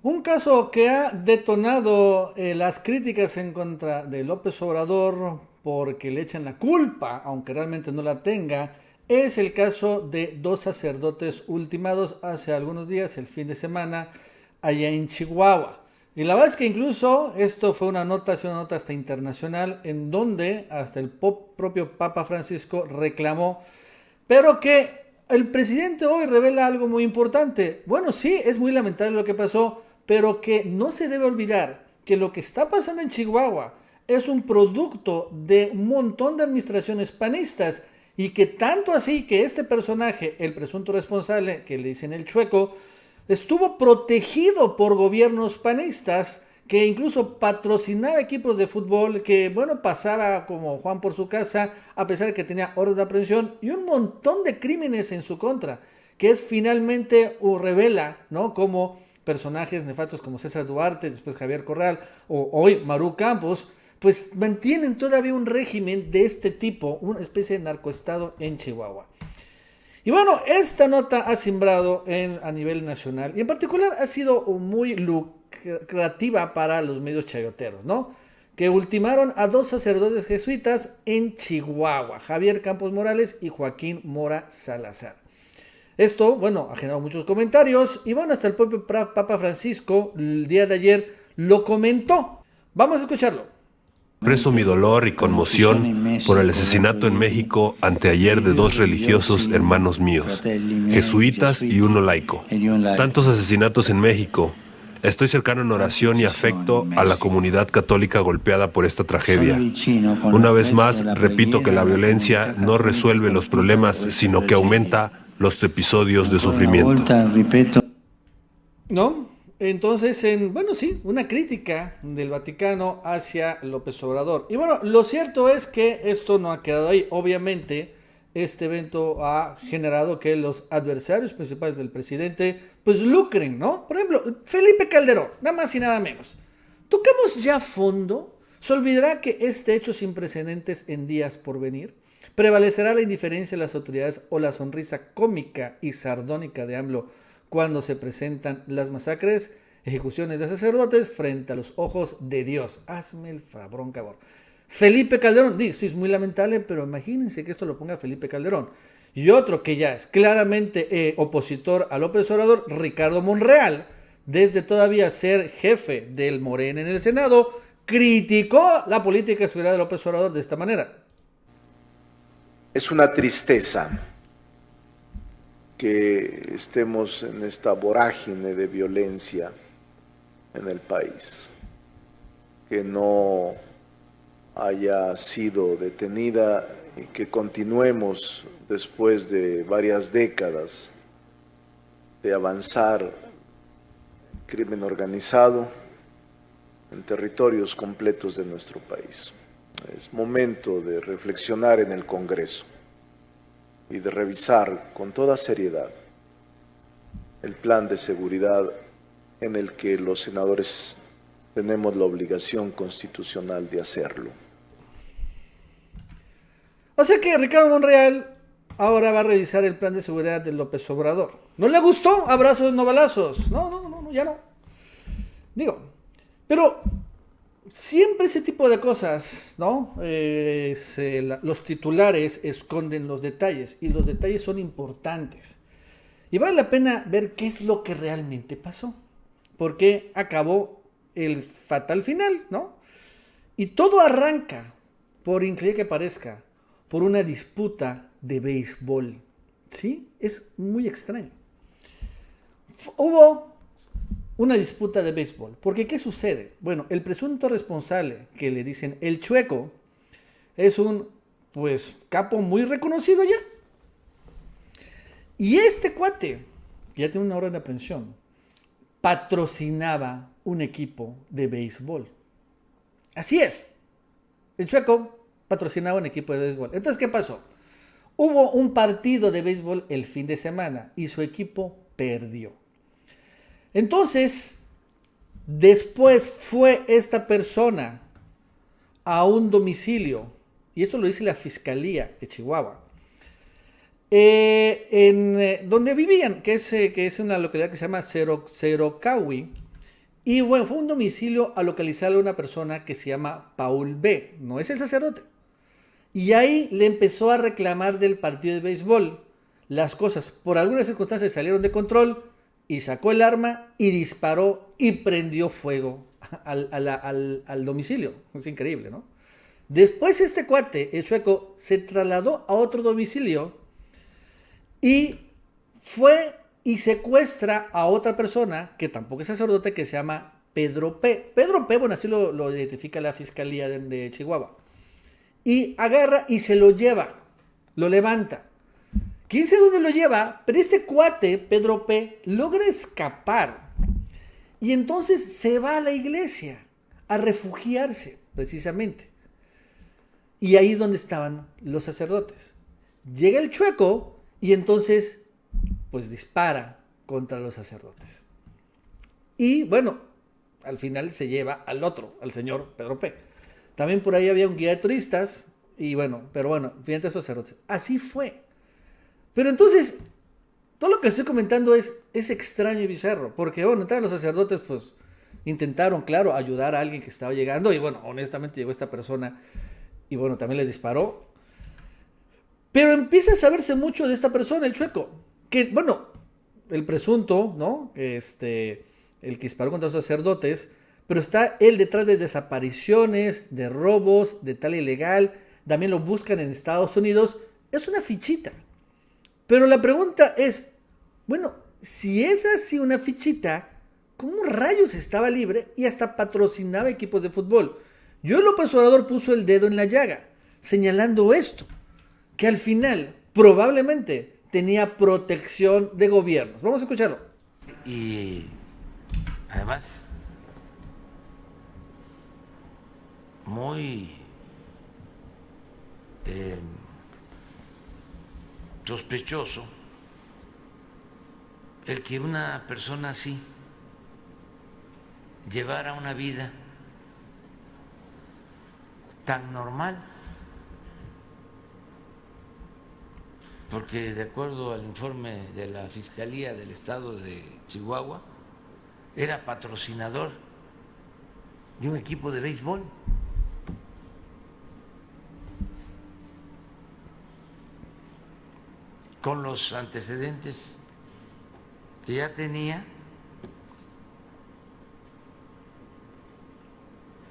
Un caso que ha detonado las críticas en contra de López Obrador porque le echan la culpa, aunque realmente no la tenga, es el caso de dos sacerdotes ultimados hace algunos días, el fin de semana, allá en Chihuahua. Y la verdad es que incluso esto fue una nota, es una nota hasta internacional, en donde hasta el propio Papa Francisco reclamó, pero que el presidente hoy revela algo muy importante. Bueno, sí, es muy lamentable lo que pasó, pero que no se debe olvidar que lo que está pasando en Chihuahua es un producto de un montón de administraciones panistas y que tanto así que este personaje, el presunto responsable, que le dicen el Chueco, estuvo protegido por gobiernos panistas que incluso patrocinaba equipos de fútbol, que bueno, pasaba como Juan por su casa, a pesar de que tenía orden de aprehensión y un montón de crímenes en su contra, que es finalmente o revela, ¿no? Como personajes nefastos como César Duarte, después Javier Corral o hoy Maru Campos, pues mantienen todavía un régimen de este tipo, una especie de narcoestado en Chihuahua. Y bueno, esta nota ha simbrado a nivel nacional y en particular ha sido muy lucrativa para los medios chayoteros, ¿no? Que ultimaron a dos sacerdotes jesuitas en Chihuahua, Javier Campos Morales y Joaquín Mora Salazar. Esto, bueno, ha generado muchos comentarios y bueno, hasta el propio Papa Francisco el día de ayer lo comentó. Vamos a escucharlo. Expreso mi dolor y conmoción por el asesinato en México anteayer de dos religiosos hermanos míos, jesuitas y uno laico. Tantos asesinatos en México. Estoy cercano en oración y afecto a la comunidad católica golpeada por esta tragedia. Una vez más, repito que la violencia no resuelve los problemas, sino que aumenta los episodios de sufrimiento. ¿No? Entonces, bueno, sí, una crítica del Vaticano hacia López Obrador. Y bueno, lo cierto es que esto no ha quedado ahí. Obviamente, este evento ha generado que los adversarios principales del presidente, pues lucren, ¿no? Por ejemplo, Felipe Calderón, nada más y nada menos. ¿Tocamos ya fondo? ¿Se olvidará que este hecho sin precedentes en días por venir? ¿Prevalecerá la indiferencia de las autoridades o la sonrisa cómica y sardónica de AMLO cuando se presentan las masacres, ejecuciones de sacerdotes frente a los ojos de Dios? Hazme el fabrón, cabrón. Felipe Calderón, sí, es muy lamentable, pero imagínense que esto lo ponga Felipe Calderón. Y otro que ya es claramente opositor a López Obrador, Ricardo Monreal, desde todavía ser jefe del Morena en el Senado, criticó la política de seguridad de López Obrador de esta manera. Es una tristeza que estemos en esta vorágine de violencia en el país, que no haya sido detenida y que continuemos después de varias décadas de avanzar crimen organizado en territorios completos de nuestro país. Es momento de reflexionar en el Congreso y de revisar con toda seriedad el plan de seguridad en el que los senadores tenemos la obligación constitucional de hacerlo. O sea que Ricardo Monreal ahora va a revisar el plan de seguridad de López Obrador. ¿No le gustó? Abrazos, no balazos. No, ya no. Digo, pero siempre ese tipo de cosas, ¿no? Los titulares esconden los detalles y los detalles son importantes. Y vale la pena ver qué es lo que realmente pasó. ¿Por qué acabó el fatal final, ¿no? Y todo arranca, por increíble que parezca, por una disputa de béisbol. ¿Sí? Es muy extraño. Hubo una disputa de béisbol. Porque ¿qué sucede? Bueno, el presunto responsable, que le dicen el Chueco, es un, pues, capo muy reconocido ya. Y este cuate, que ya tiene una orden de aprehensión, patrocinaba un equipo de béisbol. Así es. El Chueco patrocinaba un equipo de béisbol. Entonces, ¿qué pasó? Hubo un partido de béisbol el fin de semana y su equipo perdió. Entonces, después fue esta persona a un domicilio, y esto lo dice la Fiscalía de Chihuahua, donde vivían, que es una localidad que se llama Cerocahui, Y bueno, fue un domicilio a localizar a una persona que se llama Paul B. No es el sacerdote. Y ahí le empezó a reclamar del partido de béisbol. Las cosas por algunas circunstancias salieron de control y sacó el arma y disparó y prendió fuego al domicilio. Es increíble, ¿no? Después este cuate, el sueco, se trasladó a otro domicilio y fue y secuestra a otra persona, que tampoco es sacerdote, que se llama Pedro P. Pedro P, bueno, así lo identifica la Fiscalía de Chihuahua. Y agarra y se lo lleva, lo levanta. ¿Quién sabe dónde lo lleva? Pero este cuate, Pedro P, logra escapar. Y entonces se va a la iglesia a refugiarse, precisamente. Y ahí es donde estaban los sacerdotes. Llega el chueco y entonces, pues dispara contra los sacerdotes. Y bueno, al final se lleva al otro, al señor Pedro P. También por ahí había un guía de turistas y bueno, pero bueno, fíjate esos sacerdotes. Así fue. Pero entonces, todo lo que estoy comentando es extraño y bizarro, porque bueno, entonces los sacerdotes pues intentaron, claro, ayudar a alguien que estaba llegando y bueno, honestamente llegó esta persona y bueno, también le disparó. Pero empieza a saberse mucho de esta persona, el chueco, que bueno, el presunto, ¿no? El que disparó contra los sacerdotes, pero está él detrás de desapariciones, de robos, de tal ilegal, también lo buscan en Estados Unidos, es una fichita. Pero la pregunta es, bueno, si es así una fichita, ¿cómo rayos estaba libre y hasta patrocinaba equipos de fútbol? Yo, López Obrador, puso el dedo en la llaga, señalando esto, que al final probablemente tenía protección de gobiernos. Vamos a escucharlo. Y además, muy sospechoso el que una persona así llevara una vida tan normal, porque de acuerdo al informe de la Fiscalía del Estado de Chihuahua, era patrocinador de un equipo de béisbol. Con los antecedentes que ya tenía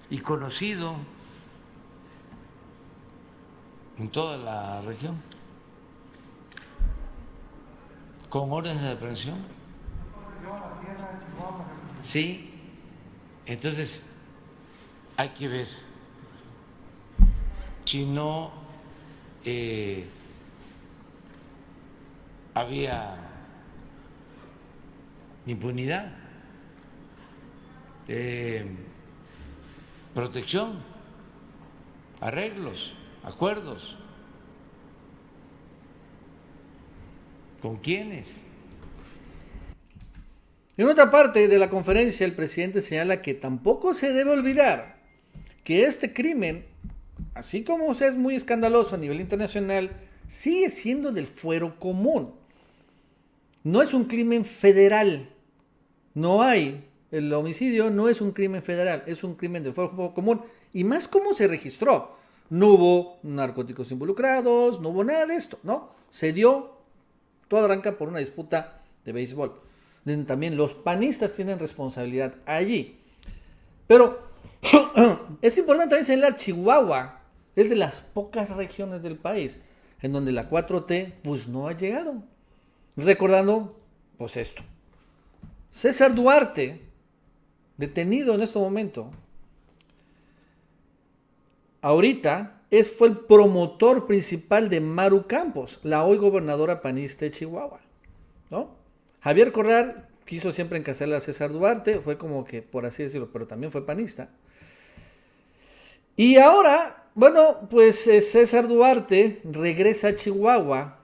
y conocido en toda la región, con órdenes de aprehensión. Sí, entonces hay que ver si no había impunidad, protección, arreglos, acuerdos. ¿Con quiénes? En otra parte de la conferencia, el presidente señala que tampoco se debe olvidar que este crimen, así como es muy escandaloso a nivel internacional, sigue siendo del fuero común. No es un crimen federal. El homicidio no es un crimen federal, es un crimen del fuero común. Y más cómo se registró. No hubo narcóticos involucrados, no hubo nada de esto, ¿no? Se dio, todo arranca por una disputa de béisbol. También los panistas tienen responsabilidad allí. Pero es importante también señalar, Chihuahua es de las pocas regiones del país en donde la 4T pues no ha llegado. Recordando pues esto. César Duarte, detenido en este momento, ahorita fue el promotor principal de Maru Campos, la hoy gobernadora panista de Chihuahua, ¿no? Javier Corral quiso siempre encarcelar a César Duarte, fue como que, por así decirlo, pero también fue panista. Y ahora, bueno, pues César Duarte regresa a Chihuahua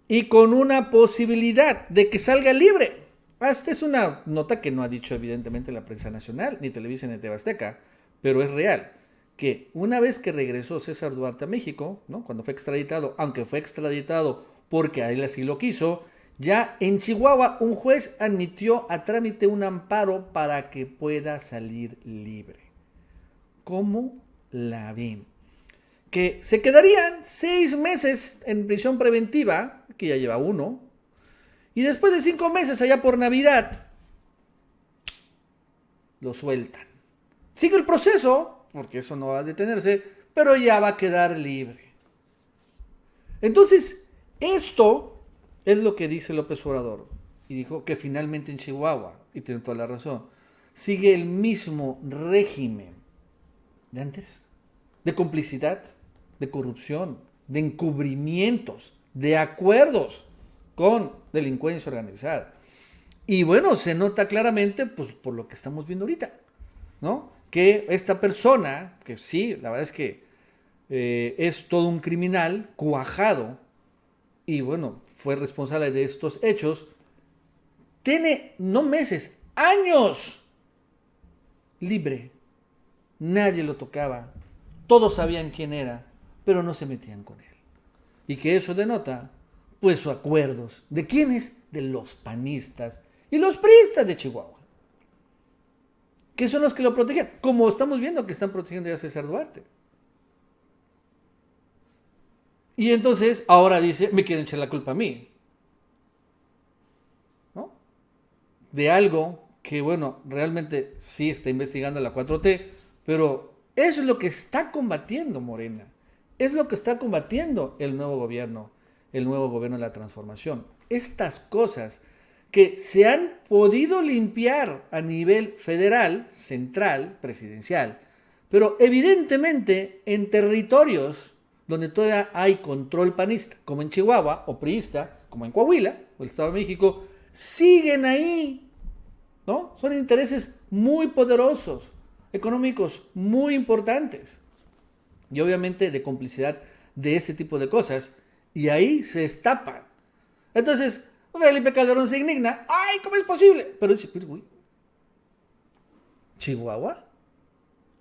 y con una posibilidad de que salga libre. Esta es una nota que no ha dicho evidentemente la prensa nacional, ni Televisa ni TV Azteca, pero es real, que una vez que regresó César Duarte a México, ¿no? Cuando fue extraditado, aunque fue extraditado porque a él así lo quiso, Ya en Chihuahua, un juez admitió a trámite un amparo para que pueda salir libre. ¿Cómo la ven? Que se quedarían 6 meses en prisión preventiva, que ya lleva 1, y después de 5 meses, allá por Navidad, lo sueltan. Sigue el proceso, porque eso no va a detenerse, pero ya va a quedar libre. Entonces, esto es lo que dice López Obrador. Y dijo que finalmente en Chihuahua, y tiene toda la razón, sigue el mismo régimen de antes, de complicidad, de corrupción, de encubrimientos, de acuerdos con delincuencia organizada. Y bueno, se nota claramente, pues, por lo que estamos viendo ahorita, ¿no? Que esta persona, que sí, la verdad es que es todo un criminal cuajado, y bueno, fue responsable de estos hechos, tiene no meses, años libre. Nadie lo tocaba, todos sabían quién era, pero no se metían con él. Y que eso denota, pues, sus acuerdos. ¿De quiénes? De los panistas y los priistas de Chihuahua, que son los que lo protegen, como estamos viendo que están protegiendo ya a César Duarte. Y entonces, ahora dice, me quieren echar la culpa a mí, ¿no? De algo que, bueno, realmente sí está investigando la 4T, pero eso es lo que está combatiendo Morena. Es lo que está combatiendo el nuevo gobierno de la transformación. Estas cosas que se han podido limpiar a nivel federal, central, presidencial, pero evidentemente en territorios donde todavía hay control panista, como en Chihuahua, o priista, como en Coahuila, o el Estado de México, siguen ahí, ¿no? Son intereses muy poderosos, económicos muy importantes, y obviamente de complicidad de ese tipo de cosas, y ahí se destapan. Entonces, Felipe Calderón se indigna, ¡ay, cómo es posible! Pero dice, uy, ¿Chihuahua?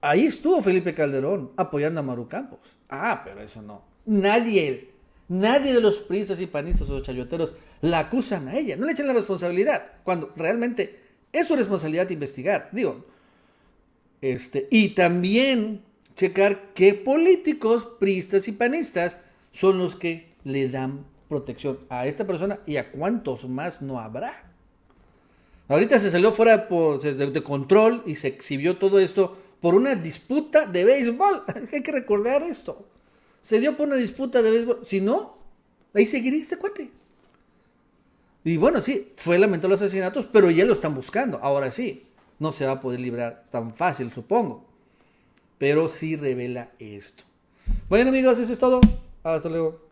Ahí estuvo Felipe Calderón apoyando a Maru Campos. Ah, pero eso no. Nadie de los priistas y panistas o chayoteros la acusan a ella. No le echan la responsabilidad, cuando realmente es su responsabilidad investigar. Y también checar qué políticos, priistas y panistas son los que le dan protección a esta persona y a cuántos más no habrá. Ahorita se salió fuera de control y se exhibió todo esto por una disputa de béisbol. Hay que recordar esto. Se dio por una disputa de béisbol. Si no, ahí seguiría este cuate. Y bueno, sí, fue lamentable los asesinatos, pero ya lo están buscando. Ahora sí, no se va a poder librar tan fácil, supongo. Pero sí revela esto. Bueno, amigos, eso es todo. Hasta luego.